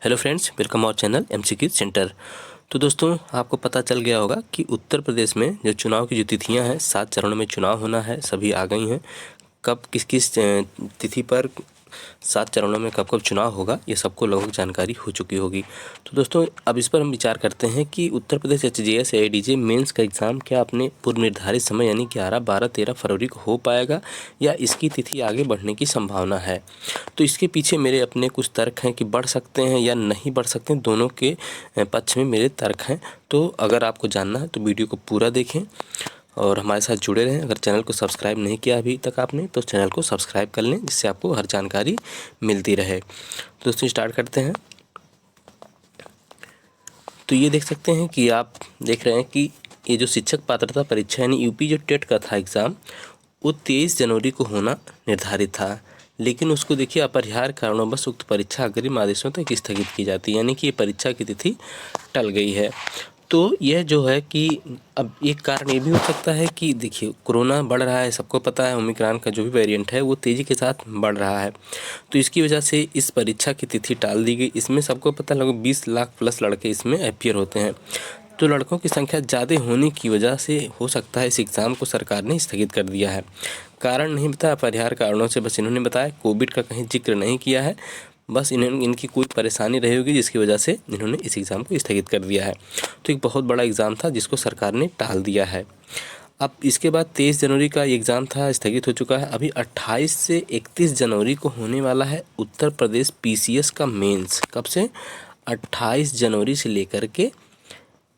Hello friends, welcome our channel MCQ centre. तो दोस्तों, आपको पता चल गया होगा कि उत्तर प्रदेश में जो चुनाव की जो तिथियां हैं, 7 चरणों में चुनाव होना है, सभी आ गई हैं। कब किस किस तिथि पर 7 चरणों में कब कब चुनाव होगा, ये सबको लगभग जानकारी हो चुकी होगी। तो दोस्तों, अब इस पर हम विचार करते हैं कि उत्तर प्रदेश एचजीएस एआईडीजे मेंस का एग्ज़ाम क्या अपने पूर्व निर्धारित समय यानी 11, 12, 13 फरवरी को हो पाएगा या इसकी तिथि आगे बढ़ने की संभावना है। तो इसके पीछे मेरे अपने कुछ तर्क हैं कि बढ़ सकते हैं या नहीं बढ़ सकते हैं, दोनों के पक्ष में मेरे तर्क हैं। तो अगर आपको जानना है तो वीडियो को पूरा देखें और हमारे साथ जुड़े रहें। अगर चैनल को सब्सक्राइब नहीं किया अभी तक आपने, तो चैनल को सब्सक्राइब कर लें, जिससे आपको हर जानकारी मिलती रहे। दोस्तों, स्टार्ट करते हैं। तो ये देख सकते हैं कि आप देख रहे हैं कि ये जो शिक्षक पात्रता परीक्षा यानी यूपी जो टेट का था एग्ज़ाम, वो 23 जनवरी को होना निर्धारित था, लेकिन उसको देखिए अपरिहार्य कारणोंवश उक्त परीक्षा अग्रिम आदेशों तक स्थगित की जाती है, यानी कि ये परीक्षा की तिथि टल गई है। तो यह जो है कि अब एक कारण ये भी हो सकता है कि देखिए कोरोना बढ़ रहा है, सबको पता है, ओमिक्रॉन का जो भी वेरिएंट है वो तेज़ी के साथ बढ़ रहा है, तो इसकी वजह से इस परीक्षा की तिथि टाल दी गई। इसमें सबको पता लगभग 20 लाख प्लस लड़के इसमें अपीयर होते हैं, तो लड़कों की संख्या ज़्यादा होने की वजह से हो सकता है इस एग्ज़ाम को सरकार ने स्थगित कर दिया है। कारण नहीं बताया, अपरिहार्य कारणों से बस इन्होंने बताया, कोविड का कहीं जिक्र नहीं किया है, बस इनकी कोई परेशानी रही होगी जिसकी वजह से इन्होंने इस एग्ज़ाम को स्थगित कर दिया है। तो एक बहुत बड़ा एग्ज़ाम था जिसको सरकार ने टाल दिया है। अब इसके बाद 23 जनवरी का एग्ज़ाम था, स्थगित हो चुका है। अभी 28 से 31 जनवरी को होने वाला है उत्तर प्रदेश पीसीएस का मेंस। कब से? 28 जनवरी से लेकर के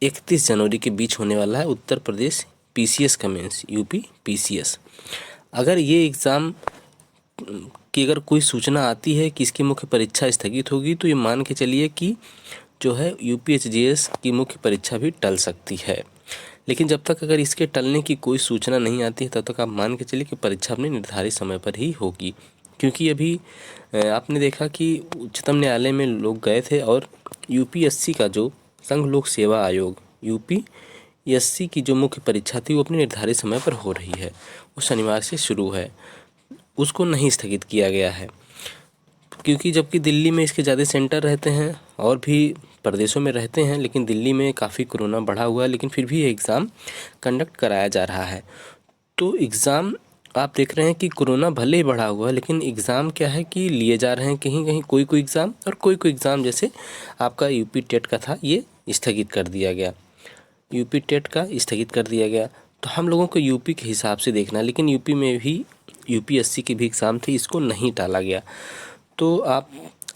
31 जनवरी के बीच होने वाला है उत्तर प्रदेश पीसीएस का मेंस, यूपी पीसीएस। अगर ये एग्ज़ाम की अगर कोई सूचना आती है कि इसकी मुख्य परीक्षा स्थगित होगी, तो ये मान के चलिए कि जो है यूपीएचजीएस की मुख्य परीक्षा भी टल सकती है। लेकिन जब तक अगर इसके टलने की कोई सूचना नहीं आती है, तब तक आप मान के चलिए कि परीक्षा अपने निर्धारित समय पर ही होगी। क्योंकि अभी आपने देखा कि उच्चतम न्यायालय में लोग गए थे और यूपीएससी का जो संघ लोक सेवा आयोग यूपीएससी की जो मुख्य परीक्षा थी वो अपने निर्धारित समय पर हो रही है, वो शनिवार से शुरू है, उसको नहीं स्थगित किया गया है। क्योंकि जबकि दिल्ली में इसके ज़्यादा सेंटर रहते हैं और भी प्रदेशों में रहते हैं, लेकिन दिल्ली में काफ़ी कोरोना बढ़ा हुआ है, लेकिन फिर भी ये एग्ज़ाम कंडक्ट कराया जा रहा है। तो एग्ज़ाम आप देख रहे हैं कि कोरोना भले ही बढ़ा हुआ है, लेकिन एग्ज़ाम क्या है कि लिए जा रहे हैं कहीं कहीं कोई एग्ज़ाम, और कोई एग्ज़ाम जैसे आपका यूपी टेट का था ये स्थगित कर दिया गया, यूपी टेट का स्थगित कर दिया गया। तो हम लोगों को यूपी के हिसाब से देखना, लेकिन यूपी में भी यूपीएससी की भी एग्ज़ाम थी, इसको नहीं टाला गया। तो आप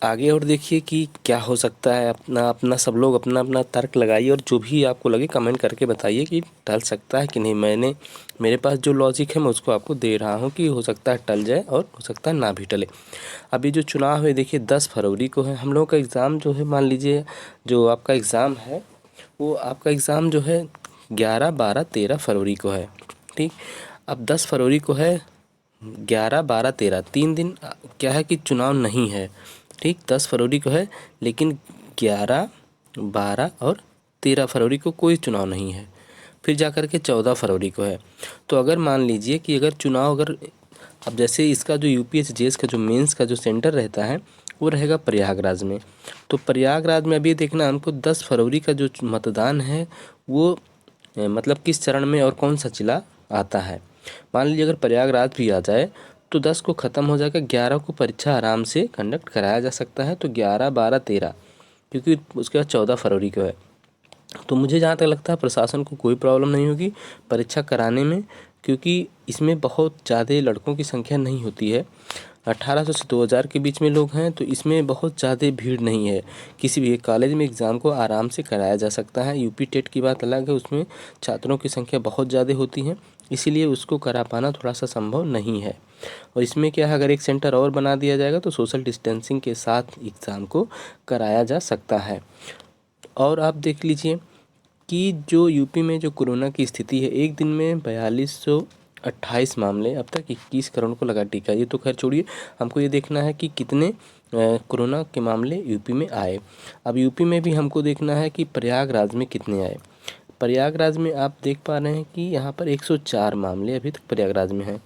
आगे और देखिए कि क्या हो सकता है। अपना अपना सब लोग अपना अपना तर्क लगाइए और जो भी आपको लगे कमेंट करके बताइए कि टल सकता है कि नहीं। मेरे पास जो लॉजिक है मैं उसको आपको दे रहा हूँ कि हो सकता है टल जाए और हो सकता है ना भी टले। अभी जो चुनाव है देखिए 10 फरवरी को है। हम लोगों का एग्ज़ाम जो है, मान लीजिए जो आपका एग्ज़ाम है वो आपका एग्ज़ाम जो है 11, 12, 13 फरवरी को है, ठीक। अब 10 फरवरी को है, 11, 12, 13 3 दिन क्या है कि चुनाव नहीं है, ठीक। 10 फरवरी को है, लेकिन 11, 12 और 13 फरवरी को कोई चुनाव नहीं है। फिर जा कर के 14 फरवरी को है। तो अगर मान लीजिए कि अगर चुनाव अगर अब जैसे इसका जो यूपीएचजीएस का जो मेंस का जो सेंटर रहता है वो रहेगा प्रयागराज में। तो प्रयागराज में अभी देखना हमको 10 फरवरी का जो मतदान है वो मतलब किस चरण में और कौन सा जिला आता है। मान लीजिए अगर प्रयागराज भी आ जाए तो 10 को ख़त्म हो जाएगा, 11 को परीक्षा आराम से कंडक्ट कराया जा सकता है। तो 11, 12, 13, क्योंकि उसके बाद 14 फरवरी को है। तो मुझे जहाँ तक लगता है प्रशासन को कोई प्रॉब्लम नहीं होगी परीक्षा कराने में, क्योंकि इसमें बहुत ज़्यादा लड़कों की संख्या नहीं होती है। 1800 से 2000 के बीच में लोग हैं, तो इसमें बहुत ज़्यादा भीड़ नहीं है। किसी भी कॉलेज में एग्ज़ाम को आराम से कराया जा सकता है। यूपी टेट की बात अलग है, उसमें छात्रों की संख्या बहुत ज़्यादा होती है, इसीलिए उसको करा पाना थोड़ा सा संभव नहीं है। और इसमें क्या है, अगर एक सेंटर और बना दिया जाएगा तो सोशल डिस्टेंसिंग के साथ एग्ज़ाम को कराया जा सकता है। और आप देख लीजिए कि जो यूपी में जो कोरोना की स्थिति है, एक दिन में 4228 मामले, अब तक 21 करोड़ को लगा टीका। ये तो खैर छोड़िए, हमको ये देखना है कि कितने कोरोना के मामले यूपी में आए। अब यूपी में भी हमको देखना है कि प्रयागराज में कितने आए। प्रयागराज में आप देख पा रहे हैं कि यहाँ पर 104 मामले अभी तक प्रयागराज में हैं।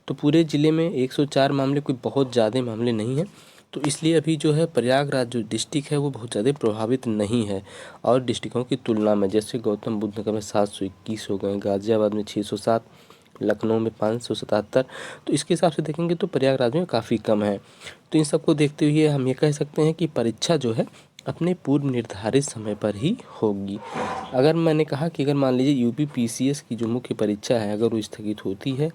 तो पूरे ज़िले में 104 मामले कोई बहुत ज़्यादा मामले नहीं हैं, तो इसलिए अभी जो है प्रयागराज जो डिस्ट्रिक्ट है वो बहुत ज़्यादा प्रभावित नहीं है और डिस्ट्रिक्टों की तुलना में। जैसे गौतम बुद्ध नगर में 721 हो गए, गाज़ियाबाद में 607, लखनऊ में 577। तो इसके हिसाब से देखेंगे तो प्रयागराज में काफ़ी कम है। तो इन सबको देखते हुए हम ये कह सकते हैं कि परीक्षा जो है अपने पूर्व निर्धारित समय पर ही होगी। अगर मैंने कहा कि अगर मान लीजिए यूपी पीसीएस की जो मुख्य परीक्षा है अगर वो स्थगित होती है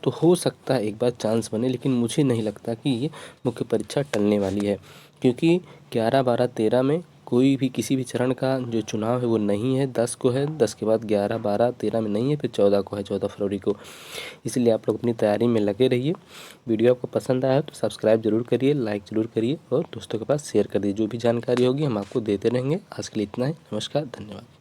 तो हो सकता है एक बार चांस बने, लेकिन मुझे नहीं लगता कि ये मुख्य परीक्षा टलने वाली है, क्योंकि 11, 12, 13 में कोई भी किसी भी चरण का जो चुनाव है वो नहीं है। 10 को है, 10 के बाद 11, 12, 13 में नहीं है, फिर 14 को है, 14 फरवरी को। इसलिए आप लोग अपनी तैयारी में लगे रहिए। वीडियो आपको पसंद आया तो सब्सक्राइब जरूर करिए, लाइक ज़रूर करिए और दोस्तों के पास शेयर कर दीजिए। जो भी जानकारी होगी हम आपको देते रहेंगे। आज के लिए इतना ही। नमस्कार, धन्यवाद।